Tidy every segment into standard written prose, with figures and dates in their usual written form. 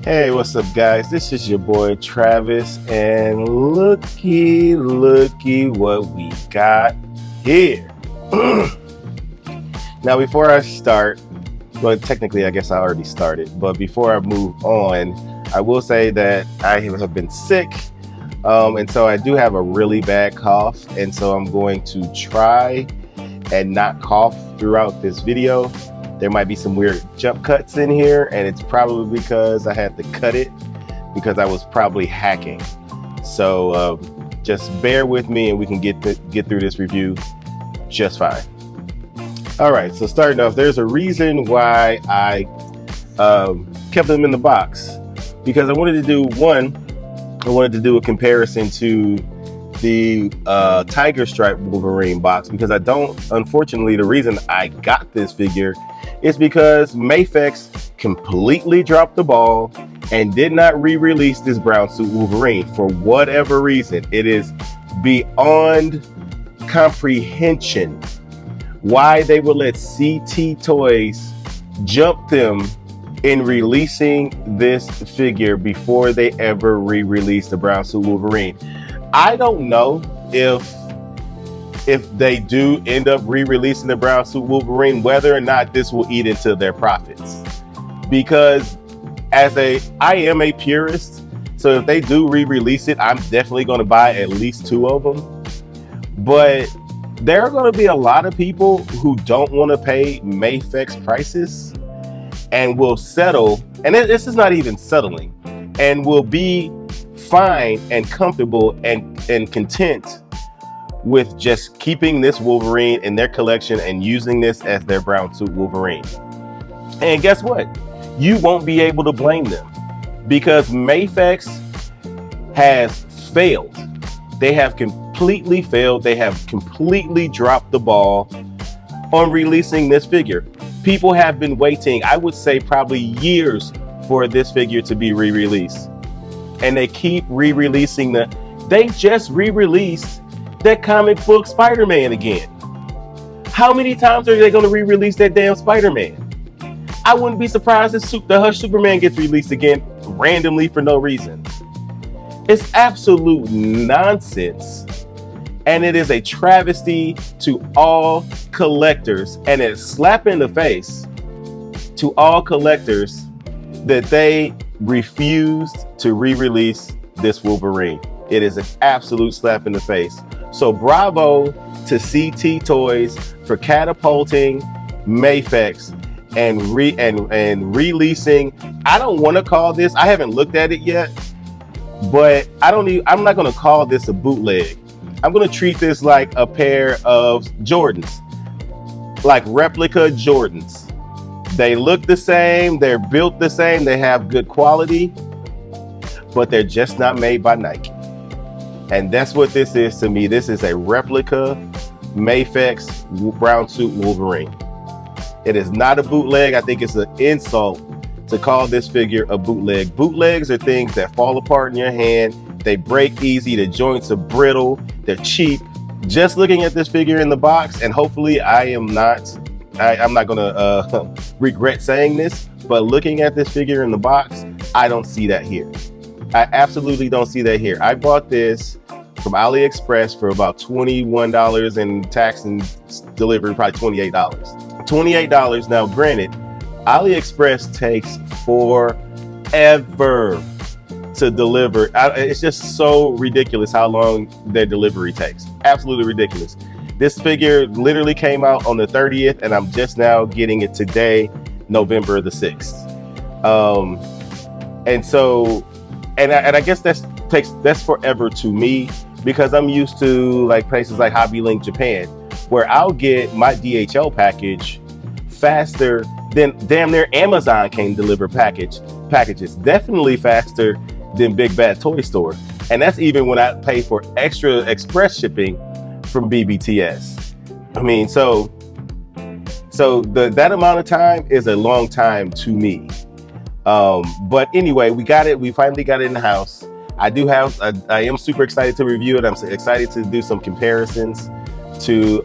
Hey, what's up, guys? This is your boy Travis, and looky what we got here. Now, before I start, well, technically, I guess I already started, but before I move on, I will say that I have been sick, and so I do have a really bad cough, and so I'm going to try and not cough throughout this video. There might be some weird jump cuts in here, and it's probably because I had to cut it because I was probably hacking. So just bear with me and we can get through this review just fine. All right, so starting off, there's a reason why I kept them in the box, because I wanted to do a comparison to the Tiger Stripe Wolverine box, because unfortunately, the reason I got this figure is because Mafex completely dropped the ball and did not re-release this brown suit Wolverine for whatever reason. It is beyond comprehension why they would let CT Toys jump them in releasing this figure before they ever re-released the brown suit Wolverine. I don't know if they do end up re-releasing the brown suit Wolverine, whether or not this will eat into their profits. Because I am a purist, so if they do re-release it, I'm definitely going to buy at least 2 of them. But there are going to be a lot of people who don't want to pay Mafex prices and will settle, and this is not even settling, and will be fine and comfortable and content with just keeping this Wolverine in their collection and using this as their brown suit Wolverine. And guess what? You won't be able to blame them, because Mafex has failed. They have completely failed. They have completely dropped the ball on releasing this figure. People have been waiting, I would say probably years, for this figure to be re-released. And they keep re-releasing they just re-released that comic book Spider-Man again. How many times are they going to re-release that damn Spider-Man? I wouldn't be surprised if the Hush Superman gets released again randomly for no reason. It's absolute nonsense, and it is a travesty to all collectors, and it's a slap in the face to all collectors that they refused to re-release this Wolverine. It is an absolute slap in the face. So bravo to CT Toys for catapulting Mafex and releasing. I don't want to call this, I haven't looked at it yet, but I'm not going to call this a bootleg. I'm going to treat this like a pair of Jordans, like replica Jordans. They look the same, they're built the same, they have good quality, but they're just not made by Nike. And that's what this is to me. This is a replica Mafex brown suit Wolverine. It is not a bootleg. I think it's an insult to call this figure a bootleg. Bootlegs are things that fall apart in your hand. They break easy. The joints are brittle. They're cheap. Just looking at this figure in the box, and hopefully I'm not going to regret saying this, but looking at this figure in the box, I don't see that here. I absolutely don't see that here. I bought this from AliExpress for about $21, and tax and delivery probably $28. $28. Now, granted, AliExpress takes forever to deliver. It's just so ridiculous how long their delivery takes. Absolutely ridiculous. This figure literally came out on the 30th, and I'm just now getting it today, November the 6th. And I guess that's forever to me, because I'm used to like places like Hobby Link Japan, where I'll get my DHL package faster than damn near Amazon can deliver packages. Definitely faster than Big Bad Toy Store. And that's even when I pay for extra express shipping from BBTS. I mean, so that amount of time is a long time to me. But anyway, we got it. We finally got it in the house. I am super excited to review it. I'm excited to do some comparisons to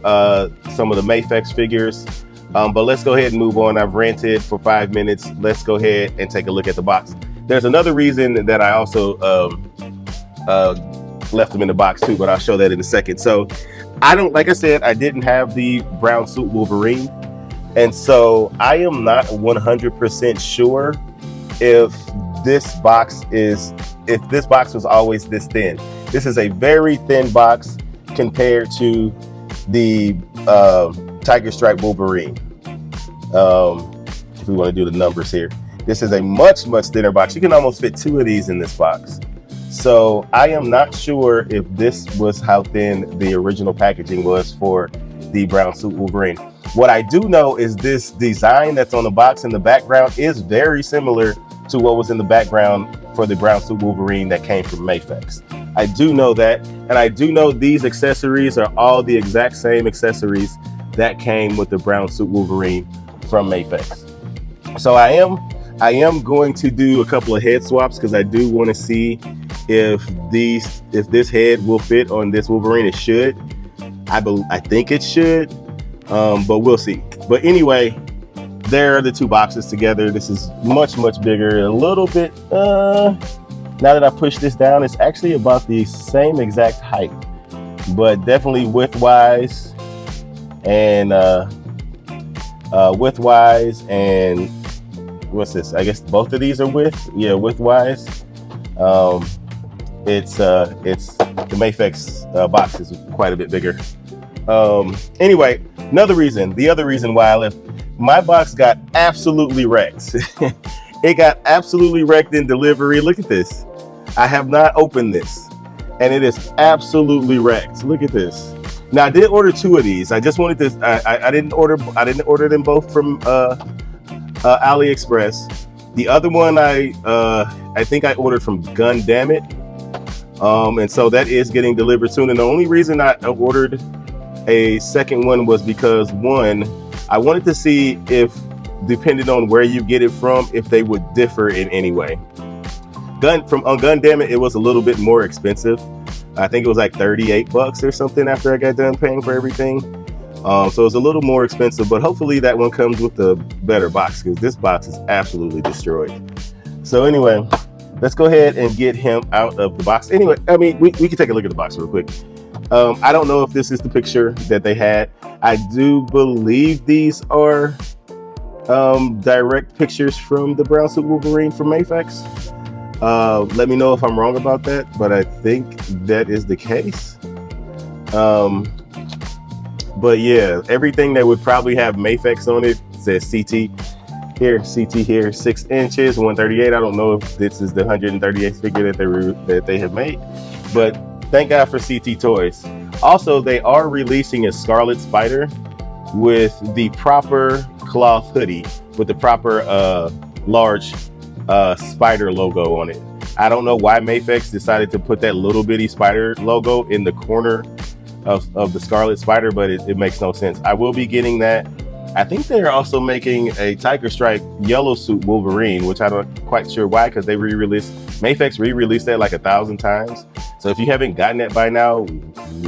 some of the Mafex figures. But let's go ahead and move on. I've ranted for 5 minutes. Let's go ahead and take a look at the box. There's another reason that I also left them in the box too, but I'll show that in a second. So I don't, like I said, I didn't have the brown suit Wolverine, and so I am not 100% sure if this box was always this thin. This is a very thin box compared to the Tiger Stripe Wolverine. If we want to do the numbers here, this is a much thinner box. You can almost fit 2 of these in this box. So I am not sure if this was how thin the original packaging was for the brown suit Wolverine. What I do know is this design that's on the box in the background is very similar to what was in the background for the brown suit Wolverine that came from Mafex. I do know that, and I do know these accessories are all the exact same accessories that came with the brown suit Wolverine from Mafex. So I am going to do a couple of head swaps because I do want to see if this head will fit on this Wolverine. It should. I think it should, but we'll see. But anyway, there are the 2 boxes together. This is much bigger, a little bit. Now that I push this down, it's actually about the same exact height, but definitely width-wise and what's this? I guess both of these are width-wise. It's the Mafex box is quite a bit bigger. Anyway, the other reason why I left, my box got absolutely wrecked. It got absolutely wrecked in delivery. Look at this. I have not opened this, and it is absolutely wrecked. Look at this. Now I did order 2 of these. I just wanted this. I didn't order them both from AliExpress. The other one I think I ordered from Gun Damn It. And so that is getting delivered soon. And the only reason I ordered a second one was because, one, I wanted to see if, depending on where you get it from, if they would differ in any way. On Gun Damn It, it was a little bit more expensive. I think it was like $38 or something after I got done paying for everything. So it's a little more expensive, but hopefully that one comes with a better box because this box is absolutely destroyed. So anyway, let's go ahead and get him out of the box. Anyway, I mean, we can take a look at the box real quick. I don't know if this is the picture that they had. I do believe these are direct pictures from the brown suit Wolverine from Mafex. Let me know if I'm wrong about that, but I think that is the case. But yeah, everything that would probably have Mafex on it says CT here, 6 inches, 138. I don't know if this is the 138th figure that they have made, but thank God for CT Toys. Also, they are releasing a Scarlet Spider with the proper cloth hoodie with the proper large spider logo on it. I don't know why Mafex decided to put that little bitty spider logo in the corner of the Scarlet Spider, but it makes no sense. I will be getting that. I think they're also making a Tiger Stripe yellow suit Wolverine, which I'm not quite sure why, because they Mafex re-released that like 1,000 times. So if you haven't gotten it by now,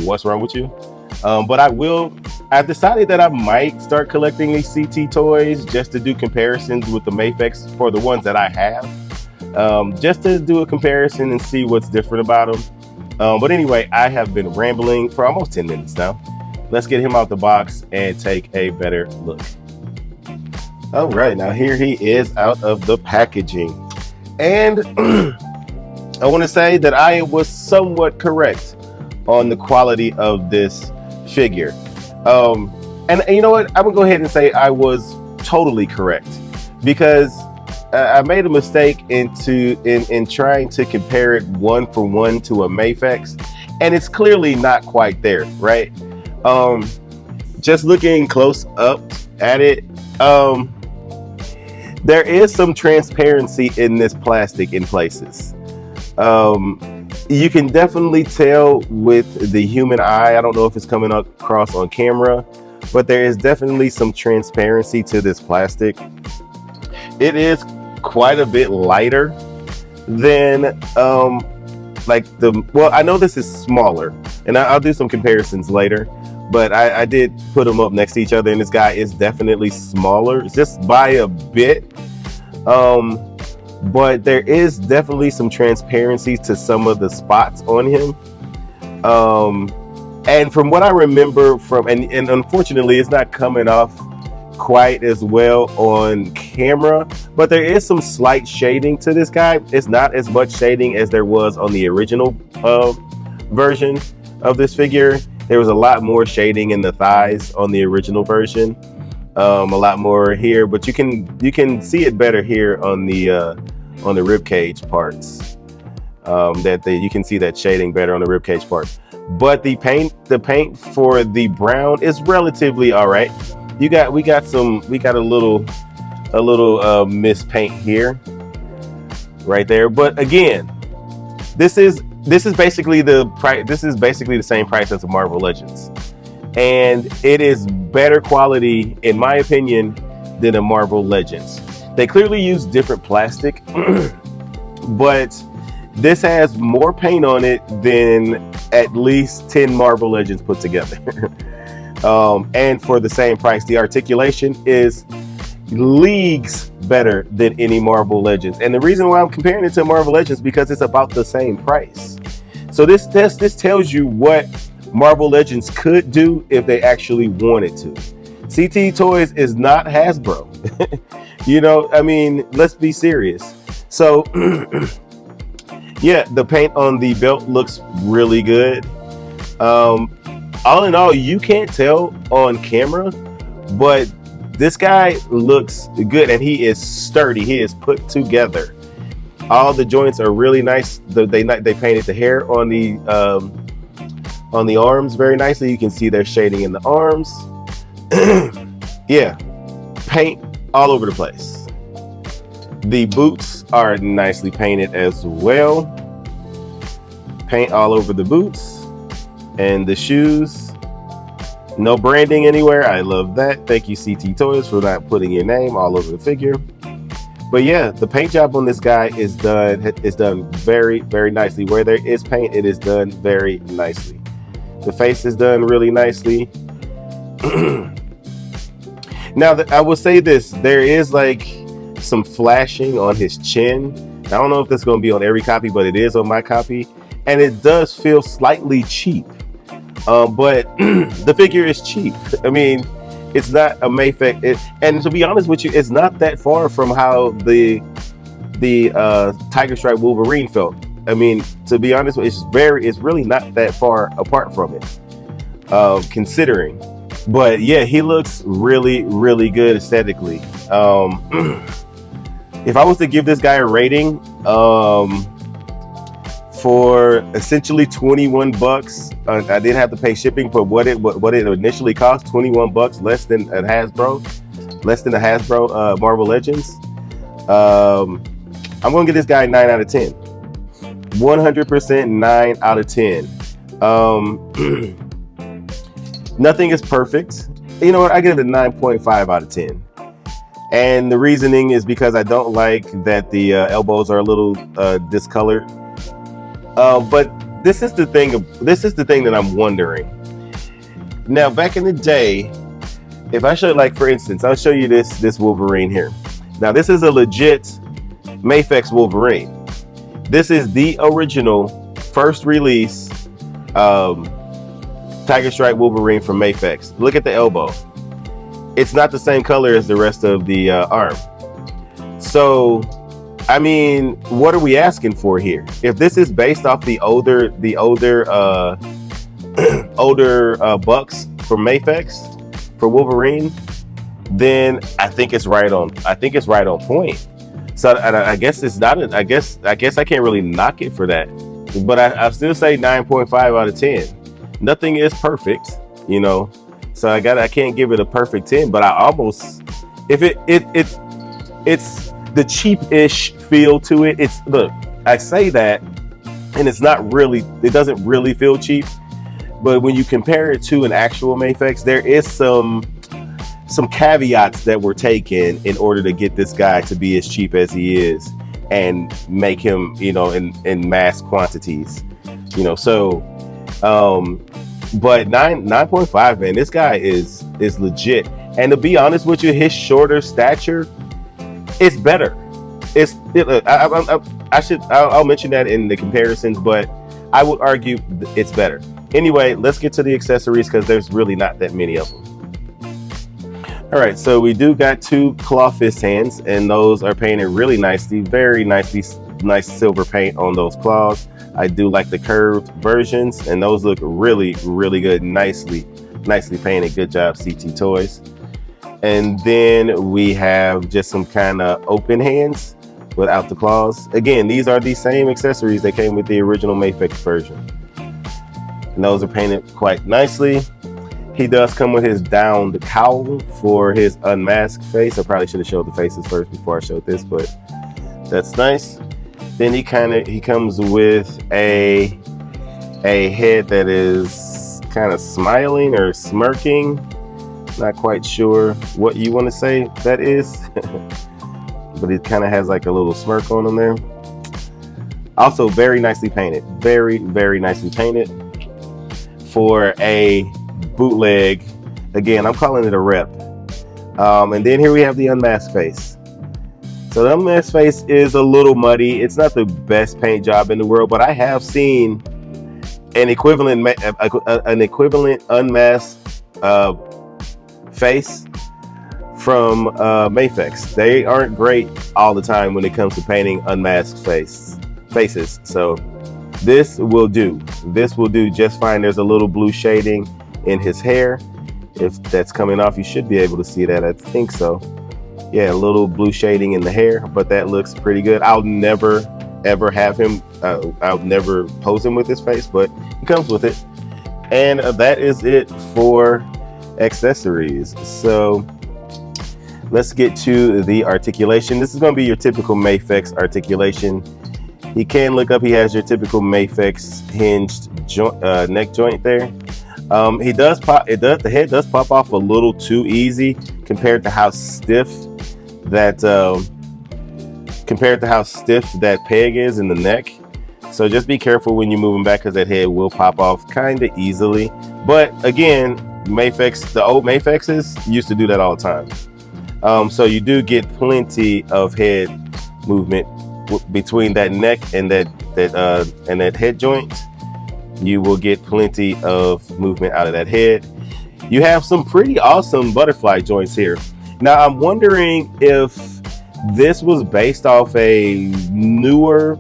what's wrong with you? But I've decided that I might start collecting these CT toys just to do comparisons with the Mafex for the ones that I have. Just to do a comparison and see what's different about them. But anyway, I have been rambling for almost 10 minutes now. Let's get him out the box and take a better look. All right, now here he is out of the packaging. And I want to say that I was somewhat correct on the quality of this figure. And you know what? I'm gonna go ahead and say I was totally correct, because I made a mistake in trying to compare it 1-for-1 to a Mafex, and it's clearly not quite there, right? Just looking close up at it, there is some transparency in this plastic in places. You can definitely tell with the human eye. I don't know if it's coming across on camera, but there is definitely some transparency to this plastic. It is quite a bit lighter than well, I know this is smaller, and I'll do some comparisons later, but I did put them up next to each other, and this guy is definitely smaller, just by a bit. but there is definitely some transparency to some of the spots on him. And from what I remember from, and unfortunately it's not coming off quite as well on camera, but there is some slight shading to this guy. It's not as much shading as there was on the original version of this figure. There was a lot more shading in the thighs on the original version, a lot more here, but you can see it better here on the rib cage parts. You can see that shading better on the rib cage part. But the paint for the brown is relatively all right. We got a little mist paint here, right there. But again, this is basically the price. This is basically the same price as a Marvel Legends, and it is better quality, in my opinion, than a Marvel Legends. They clearly use different plastic, but this has more paint on it than at least 10 Marvel Legends put together. And for the same price, the articulation is leagues better than any Marvel Legends. And the reason why I'm comparing it to Marvel Legends is because it's about the same price. So this tells you what Marvel Legends could do if they actually wanted to. CT Toys is not Hasbro. You know, I mean, let's be serious. So yeah, the paint on the belt looks really good. All in all, you can't tell on camera, but this guy looks good and he is sturdy. He is put together. All the joints are really nice. They painted the hair on the arms very nicely. You can see their shading in the arms. Yeah, paint all over the place. The boots are nicely painted as well. Paint all over the boots. And the shoes, no branding anywhere. I love that. Thank you, CT Toys, for not putting your name all over the figure. But yeah, the paint job on this guy is done very, very nicely. Where there is paint, it is done very nicely. The face is done really nicely. Now, I will say this: there is like some flashing on his chin. I don't know if that's going to be on every copy, but it is on my copy, and it does feel slightly cheap. But the figure is cheap. I mean, it's not a Mayfix, and to be honest with you, it's not that far from how the Tiger Stripe Wolverine felt. I mean, to be honest, it's really not that far apart from it, considering. But yeah, he looks really, really good aesthetically. If I was to give this guy a rating, for essentially 21 bucks, I did have to pay shipping, but what it initially cost, 21 bucks, less than a Hasbro Marvel Legends. I'm gonna give this guy 9 out of 10. 100% 9 out of 10. Nothing is perfect. You know what? I give it a 9.5 out of 10. And the reasoning is because I don't like that the elbows are a little discolored. But this is the thing that I'm wondering. Now, back in the day, if I show, like, for instance, I'll show you this Wolverine here. Now, this is a legit Mayfix Wolverine. This is the original first release Tiger Stripe Wolverine from Mayfix. Look at the elbow. It's not the same color as the rest of the arm. So, I mean, what are we asking for here? If this is based off the older bucks from Mayfix for Wolverine, then I think it's right on. I think it's right on point. So I guess it's not. I guess I can't really knock it for that. But I still say 9.5 out of 10. Nothing is perfect, you know. So I can't give it a perfect 10. But I almost, if it's the cheap-ish feel to it. Look, I say that, and it's not really. It doesn't really feel cheap. But when you compare it to an actual Mayfix, there is some caveats that were taken in order to get this guy to be as cheap as he is and make him, you know, in mass quantities, you know. So, but 9.5, man, this guy is legit. And to be honest with you, his shorter stature is better. I'll mention that in the comparisons, but I would argue it's better. Anyway, let's get to the accessories because there's really not that many of them. All right, so we do got two claw fist hands, and those are painted really nicely, very nicely, nice silver paint on those claws. I do like the curved versions, and those look really, really good, nicely painted. Good job, CT Toys. And then we have just some kind of open hands without the claws. Again, these are the same accessories that came with the original Mafex version. And those are painted quite nicely. He does come with his downed cowl for his unmasked face. I probably should have showed the faces first before I showed this, but that's nice. Then he comes with a head that is kind of smiling or smirking. Not quite sure what you want to say that is, but it kind of has like a little smirk on him there. Also very nicely painted, very, very nicely painted for a bootleg. Again, I'm calling it a rep. And then here we have the unmasked face. So the unmasked face is a little muddy. It's not the best paint job in the world, but I have seen an equivalent unmasked face from Mafex. They aren't great all the time when it comes to painting unmasked faces. So this will do. This will do just fine. There's a little blue shading in his hair. If that's coming off, you should be able to see that. I think so. Yeah, a little blue shading in the hair, but that looks pretty good. I'll never ever have him, I'll never pose him with his face, but he comes with it. And that is it for accessories. So let's get to the articulation. This is going to be your typical Mafex articulation. You can look up, he has your typical Mafex hinged neck joint there. The head does pop off a little too easy compared to how stiff that peg is in the neck. So just be careful when you move him back because that head will pop off kind of easily. But again, the old Mafexes used to do that all the time. So you do get plenty of head movement between that neck and that head joint. You will get plenty of movement out of that head. You have some pretty awesome butterfly joints here. Now I'm wondering if this was based off a newer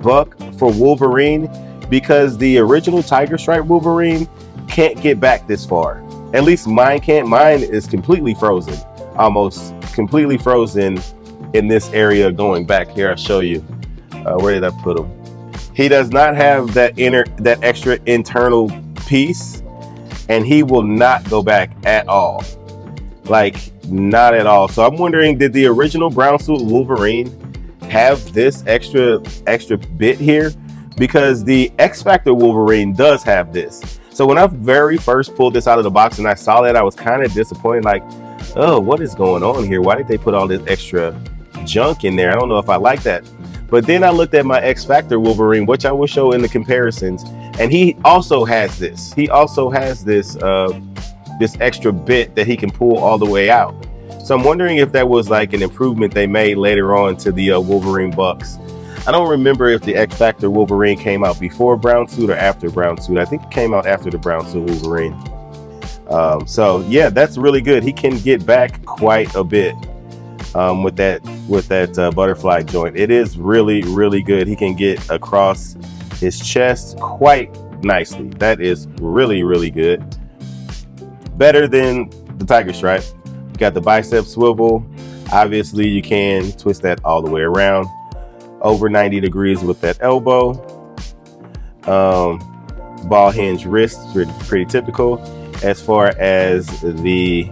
buck for Wolverine, because the original Tiger Stripe Wolverine can't get back this far. At least mine can't. Mine is completely frozen, almost completely frozen in this area going back. Here, I'll show you. Where did I put him? He does not have that extra internal piece, and he will not go back at all. Like, not at all. So I'm wondering, did the original brown suit Wolverine have this extra bit here? Because the X Factor Wolverine does have this. So when I very first pulled this out of the box and I saw that, I was kind of disappointed. Like, oh, what is going on here? Why did they put all this extra junk in there? I don't know if I like that. But then I looked at my X Factor Wolverine, which I will show in the comparisons, and he also has this. He also has this this extra bit that he can pull all the way out. So I'm wondering if that was like an improvement they made later on to the Wolverine Bucks. I don't remember if the X Factor Wolverine came out before Brown Suit or after Brown Suit. I think it came out after the Brown Suit Wolverine. So yeah, that's really good. He can get back quite a bit with that butterfly joint. It is really, really good. He can get across his chest quite nicely. That is really, really good. Better than the Tiger Stripe. You got the bicep swivel. Obviously, you can twist that all the way around. Over 90 degrees with that elbow. Ball hinge wrist, pretty typical. As far as the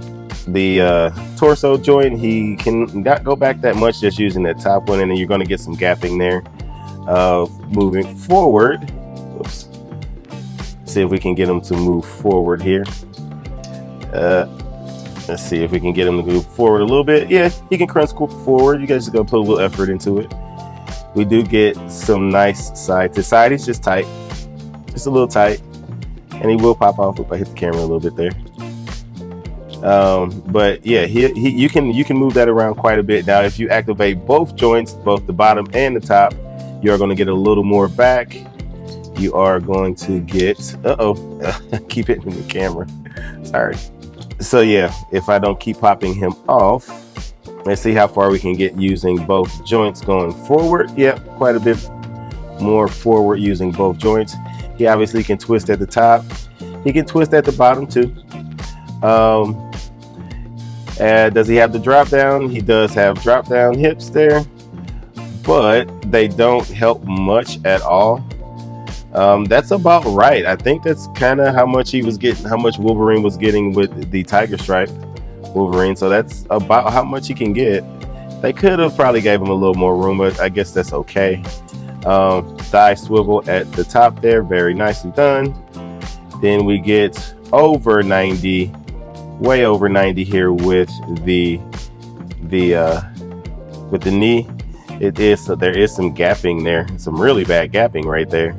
torso joint, he can not go back that much just using that top one, and then you're going to get some gapping there. Moving forward, oops. See if we can get him to move forward here. Let's see if we can get him to move forward a little bit. Yeah, he can crunch forward. You guys are going to put a little effort into it. We do get some nice side to side. He's just tight, just a little tight, and he will pop off if I hit the camera a little bit there. But yeah, you can move that around quite a bit. Now, if you activate both joints, both the bottom and the top, you're going to get a little more back. You are going to get, keep hitting the camera. Sorry. So yeah, if I don't keep popping him off, let's see how far we can get using both joints going forward. Yep, quite a bit more forward using both joints. He obviously can twist at the top. He can twist at the bottom too. And does he have the drop down? He does have drop down hips there, but they don't help much at all. That's about right. I think that's kind of how much he was getting, how much Wolverine was getting with the Tiger Stripe Wolverine. So that's about how much he can get. They could have probably gave him a little more room, but I guess that's okay. Thigh swivel at the top there, very nicely done. Then we get over 90, way over 90 here with the knee. There is some gapping there, some really bad gapping right there.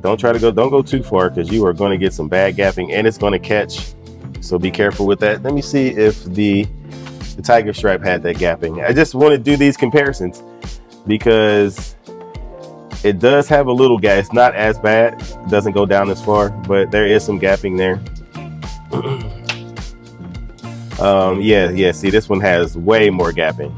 Don't go too far, because you are going to get some bad gapping and it's going to catch. So be careful with that. Let me see if the Tiger Stripe had that gapping. I just want to do these comparisons because it does have a little gap. It's not as bad. It doesn't go down as far, but there is some gapping there. Yeah. See, this one has way more gapping.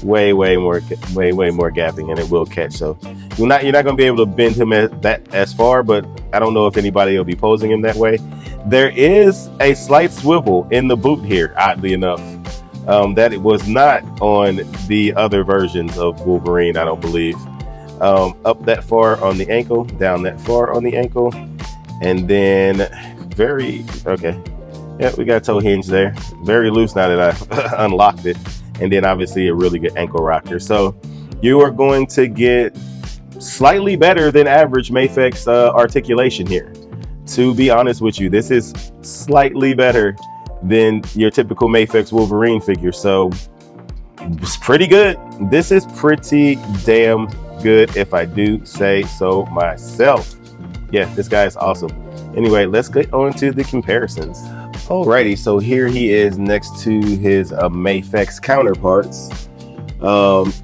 Way more gapping, and it will catch. So you're not going to be able to bend him as far, but I don't know if anybody will be posing him that way. There is a slight swivel in the boot here, oddly enough, that it was not on the other versions of Wolverine, I don't believe. Up that far on the ankle, down that far on the ankle, and then yeah, we got a toe hinge there, very loose now that I unlocked it. And then obviously a really good ankle rocker. So you are going to get slightly better than average Mafex articulation here. To be honest with you, this is slightly better than your typical Mafex Wolverine figure. So it's pretty good. This is pretty damn good, if I do say so myself. Yeah, this guy is awesome. Anyway, let's get on to the comparisons. Alrighty, so here he is next to his Mafex counterparts.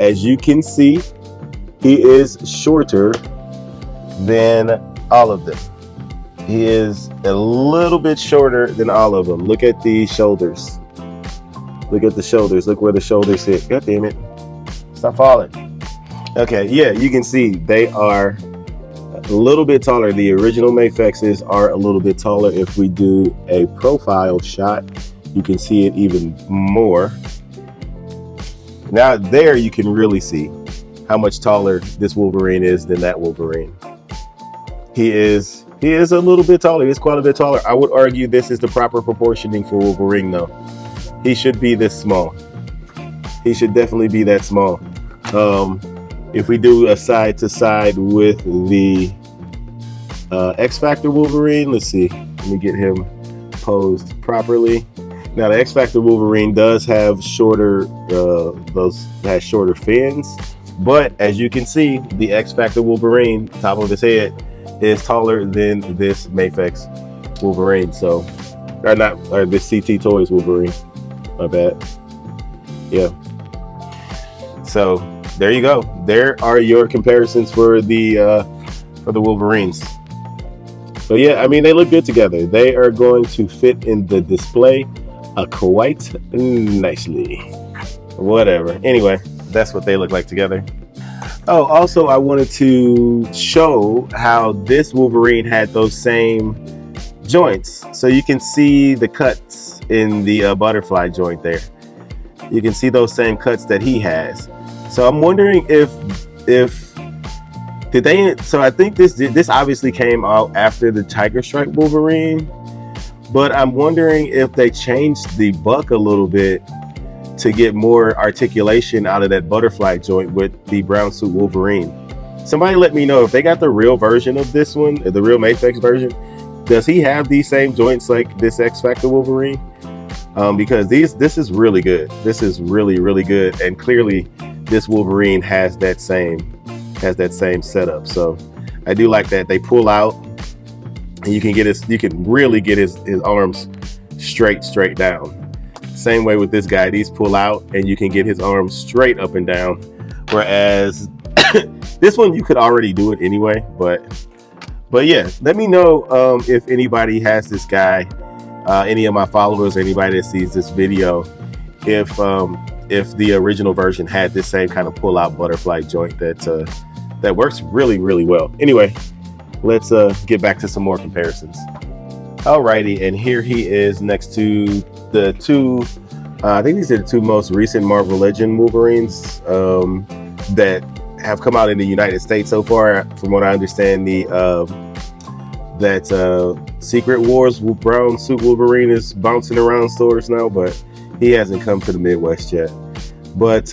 As you can see, he is shorter than all of them. He is a little bit shorter than all of them. Look at the shoulders. Look at the shoulders. Look where the shoulders hit. God damn it. Stop falling. Okay, yeah, you can see they are a little bit taller. The original Mafexes are a little bit taller. If we do a profile shot, you can see it even more. Now there you can really see how much taller this Wolverine is than that Wolverine. He is a little bit taller. He's quite a bit taller. I would argue this is the proper proportioning for Wolverine though. He should be this small. He should definitely be that small. If we do a side to side with the X Factor Wolverine, let's see. Let me get him posed properly. Now the X Factor Wolverine does have shorter, has shorter fins, but as you can see, the X Factor Wolverine, top of his head, is taller than this Mafex Wolverine. So, or this CT Toys Wolverine. My bad. Yeah. So there you go. There are your comparisons for the Wolverines. So yeah, I mean, they look good together. They are going to fit in the display quite nicely. Whatever. Anyway, that's what they look like together. Oh, also, I wanted to show how this Wolverine had those same joints. So you can see the cuts in the butterfly joint there. You can see those same cuts that he has. So I'm wondering if did they? So I think this obviously came out after the Tiger Stripe Wolverine, but I'm wondering if they changed the buck a little bit to get more articulation out of that butterfly joint with the brown suit Wolverine. Somebody let me know if they got the real version of this one, the real Mafex version. Does he have these same joints like this X Factor Wolverine? Because this is really good. This is really good, and clearly this Wolverine has that same setup. So I do like that. They pull out, and you can really get his arms straight down. Same way with this guy, these pull out and you can get his arms straight up and down. Whereas this one, you could already do it anyway, but yeah, let me know if anybody has this guy, any of my followers, anybody that sees this video, if the original version had this same kind of pull out butterfly joint that works really, really well. Anyway, let's get back to some more comparisons. Alrighty, and here he is next to the two, I think these are the two most recent Marvel Legend Wolverines that have come out in the United States so far. From what I understand, that Secret Wars brown suit Wolverine is bouncing around stores now, but he hasn't come to the Midwest yet. But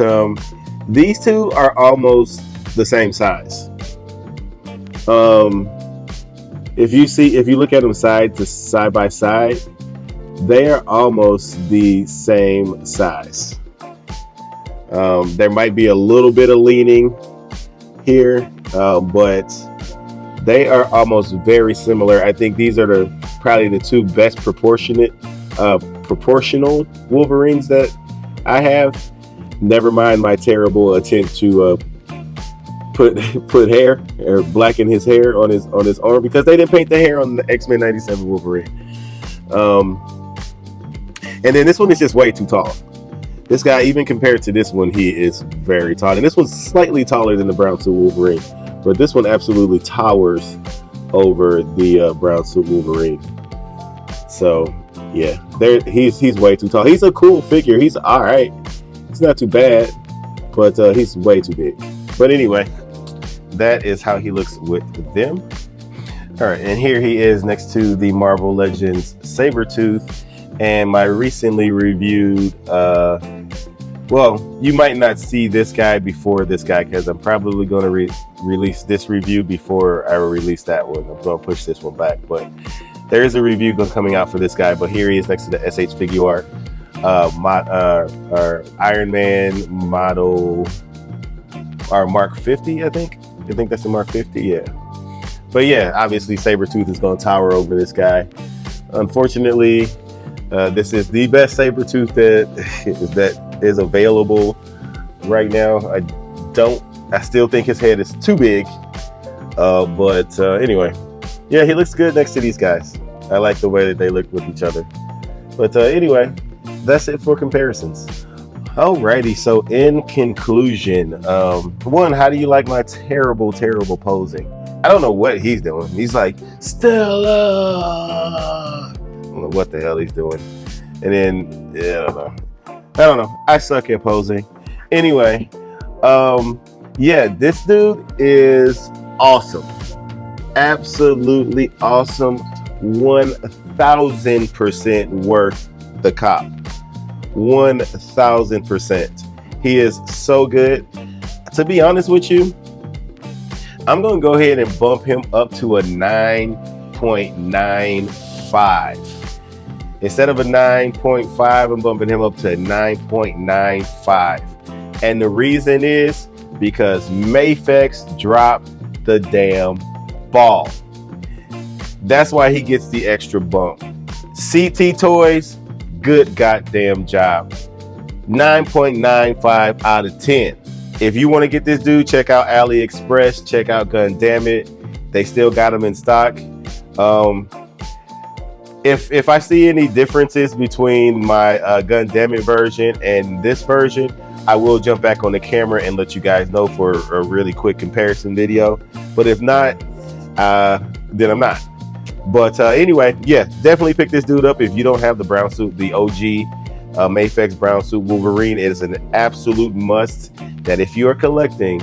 these two are almost the same size. If you look at them side by side, they are almost the same size. There might be a little bit of leaning here, but they are almost very similar. I think these are probably the two best proportional Wolverines that I have. Never mind my terrible attempt to put hair or blacken his hair on his arm, because they didn't paint the hair on the X-Men 97 Wolverine. And then this one is just way too tall. This guy, even compared to this one, he is very tall. And this one's slightly taller than the brown suit Wolverine, but this one absolutely towers over the brown suit Wolverine. So yeah, he's way too tall. He's a cool figure. He's all right. It's not too bad, but he's way too big. But anyway, that is how he looks with them. All right, and here he is next to the Marvel Legends Sabretooth, and my recently reviewed, well, you might not see this guy before this guy, because I'm probably going to release this review before I release that one. I'm going to push this one back, but there is a review coming out for this guy. But here he is next to the SH Figuart Iron Man model, or Mark 50, I think that's the Mark 50, yeah. But yeah, obviously Sabretooth is going to tower over this guy. Unfortunately, this is the best Sabretooth that is available right now. I still think his head is too big, but anyway, yeah, he looks good next to these guys. I like the way that they look with each other. But anyway, that's it for comparisons. Alrighty, so in conclusion, one, how do you like my terrible posing? I don't know what he's doing. He's like, Stella! I don't know what the hell he's doing. And then, yeah, I don't know. I suck at posing. Anyway, yeah, this dude is awesome. Absolutely awesome. 1000% worth the cop. 1000%. He is so good. To be honest with you, I'm going to go ahead and bump him up to a 9.95. Instead of a 9.5, I'm bumping him up to a 9.95. And the reason is because Mafex dropped the damn ball. That's why he gets the extra bump. CT Toys, good goddamn job. 9.95 out of 10. If you want to get this dude, check out AliExpress, check out Gundamit. They still got them in stock. If I see any differences between my Gundamit version and this version, I will jump back on the camera and let you guys know for a really quick comparison video. But if not, then I'm not. But anyway, yeah, definitely pick this dude up if you don't have the brown suit, the OG Mafex brown suit Wolverine. It is an absolute must. That if you are collecting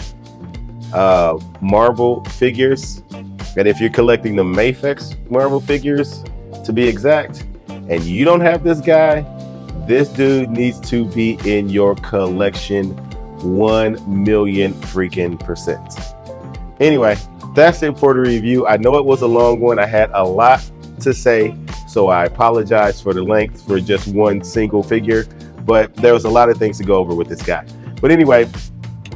Marvel figures, and if you're collecting the Mafex Marvel figures to be exact, and you don't have this guy, this dude needs to be in your collection 1,000,000 freaking percent. Anyway, that's it for the review. I know it was a long one. I had a lot to say, so I apologize for the length for just one single figure, but there was a lot of things to go over with this guy. But anyway,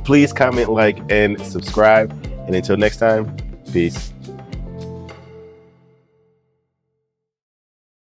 please comment, like, and subscribe. And until next time, peace.